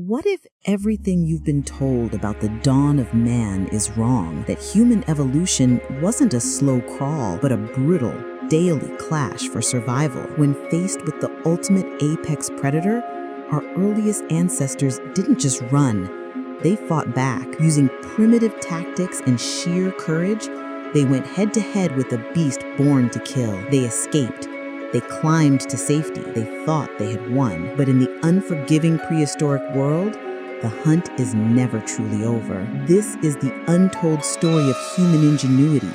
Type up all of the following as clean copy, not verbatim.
What if everything you've been told about the dawn of man is wrong? That human evolution wasn't a slow crawl, but a brutal, daily clash for survival. When faced with the ultimate apex predator, our earliest ancestors didn't just run. They fought back. Using primitive tactics and sheer courage, they went head-to-head with a beast born to kill. They escaped. They climbed to safety. They thought they had won. But in the unforgiving prehistoric world, the hunt is never truly over. This is the untold story of human ingenuity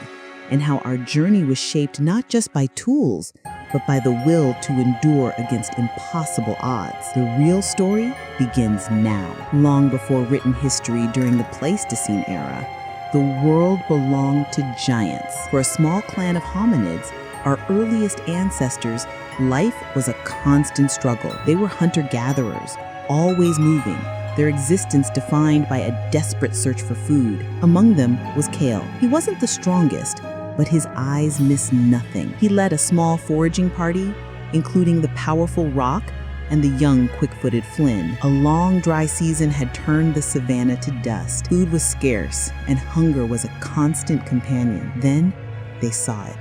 and how our journey was shaped not just by tools, but by the will to endure against impossible odds. The real story begins now. Long before written history during the Pleistocene era, the world belonged to giants. For a small clan of hominids, our earliest ancestors, life was a constant struggle. They were hunter-gatherers, always moving, their existence defined by a desperate search for food. Among them was Kale. He wasn't the strongest, but his eyes missed nothing. He led a small foraging party, including the powerful Rock and the young, quick-footed Flynn. A long, dry season had turned the savannah to dust. Food was scarce, and hunger was a constant companion. Then they saw it.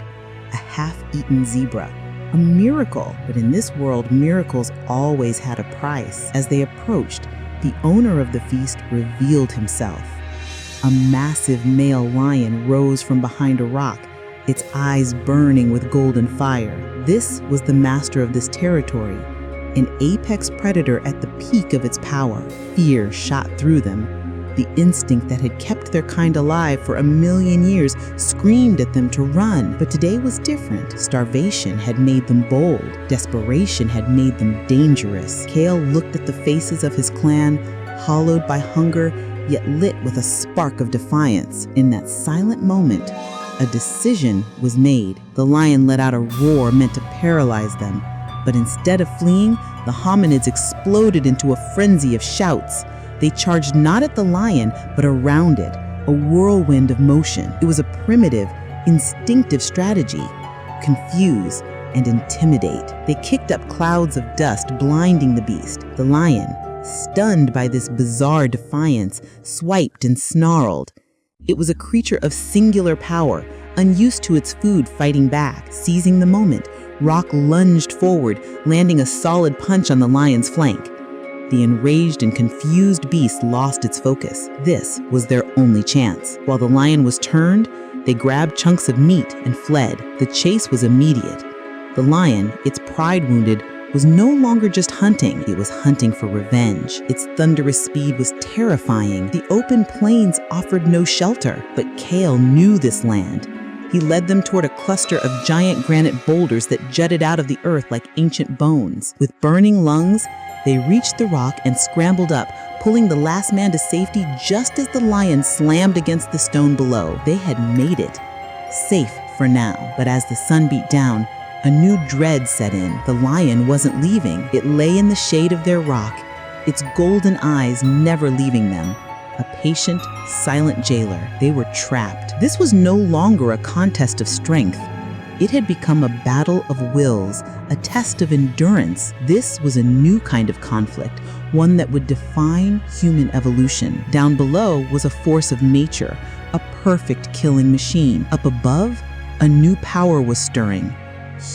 A half-eaten zebra. A miracle. But in this world, miracles always had a price. As they approached, the owner of the feast revealed himself. A massive male lion rose from behind a rock, its eyes burning with golden fire. This was the master of this territory, an apex predator at the peak of its power. Fear shot through them. The instinct that had kept their kind alive for 1,000,000 years screamed at them to run. But today was different. Starvation had made them bold. Desperation had made them dangerous. Kale looked at the faces of his clan, hollowed by hunger, yet lit with a spark of defiance. In that silent moment, a decision was made. The lion let out a roar meant to paralyze them. But instead of fleeing, the hominids exploded into a frenzy of shouts. They charged not at the lion, but around it, a whirlwind of motion. It was a primitive, instinctive strategy: confuse and intimidate. They kicked up clouds of dust, blinding the beast. The lion, stunned by this bizarre defiance, swiped and snarled. It was a creature of singular power, unused to its food fighting back. Seizing the moment, Rock lunged forward, landing a solid punch on the lion's flank. The enraged and confused beast lost its focus. This was their only chance. While the lion was turned, they grabbed chunks of meat and fled. The chase was immediate. The lion, its pride wounded, was no longer just hunting. It was hunting for revenge. Its thunderous speed was terrifying. The open plains offered no shelter, but Kale knew this land. He led them toward a cluster of giant granite boulders that jutted out of the earth like ancient bones. With burning lungs, they reached the rock and scrambled up, pulling the last man to safety just as the lion slammed against the stone below. They had made it. Safe for now. But as the sun beat down, a new dread set in. The lion wasn't leaving. It lay in the shade of their rock, its golden eyes never leaving them. A patient, silent jailer. They were trapped. This was no longer a contest of strength. It had become a battle of wills, a test of endurance. This was a new kind of conflict, one that would define human evolution. Down below was a force of nature, a perfect killing machine. Up above, a new power was stirring: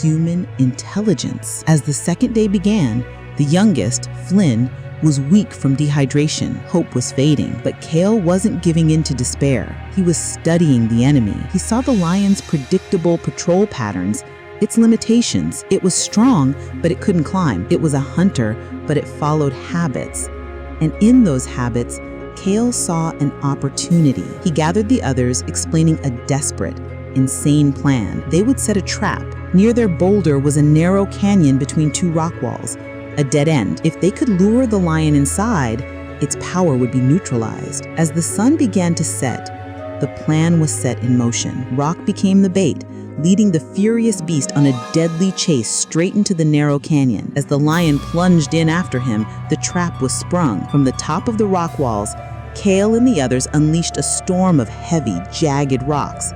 human intelligence. As the second day began, the youngest, Flynn, was weak from dehydration. Hope was fading, but Kale wasn't giving in to despair. He was studying the enemy. He saw the lion's predictable patrol patterns, its limitations. It was strong, but it couldn't climb. It was a hunter, but it followed habits. And in those habits, Kale saw an opportunity. He gathered the others, explaining a desperate, insane plan. They would set a trap. Near their boulder was a narrow canyon between two rock walls, a dead end. If they could lure the lion inside, its power would be neutralized. As the sun began to set, the plan was set in motion. Rock became the bait, leading the furious beast on a deadly chase straight into the narrow canyon. As the lion plunged in after him, the trap was sprung. From the top of the rock walls, Kale and the others unleashed a storm of heavy, jagged rocks,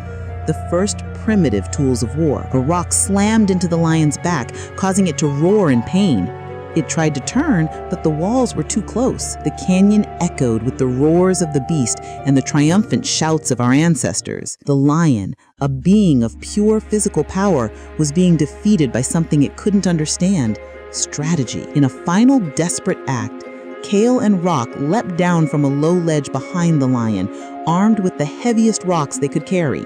the first primitive tools of war. A rock slammed into the lion's back, causing it to roar in pain. It tried to turn, but the walls were too close. The canyon echoed with the roars of the beast and the triumphant shouts of our ancestors. The lion, a being of pure physical power, was being defeated by something it couldn't understand: strategy. In a final desperate act, Kale and Rock leapt down from a low ledge behind the lion, armed with the heaviest rocks they could carry.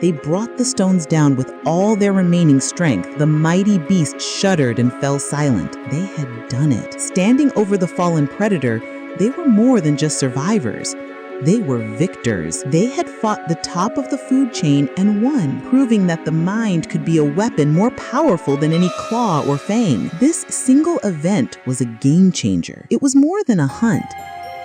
They brought the stones down with all their remaining strength. The mighty beast shuddered and fell silent. They had done it. Standing over the fallen predator, they were more than just survivors. They were victors. They had fought the top of the food chain and won, proving that the mind could be a weapon more powerful than any claw or fang. This single event was a game changer. It was more than a hunt.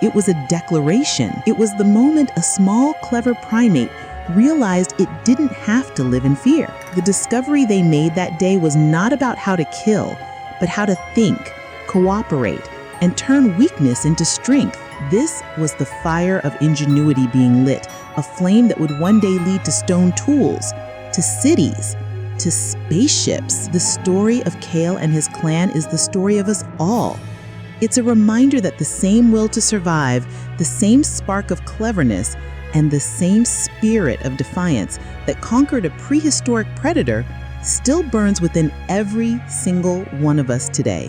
It was a declaration. It was the moment a small, clever primate realized it didn't have to live in fear. The discovery they made that day was not about how to kill, but how to think, cooperate, and turn weakness into strength. This was the fire of ingenuity being lit, a flame that would one day lead to stone tools, to cities, to spaceships. The story of Kale and his clan is the story of us all. It's a reminder that the same will to survive, the same spark of cleverness, and the same spirit of defiance that conquered a prehistoric predator still burns within every single one of us today.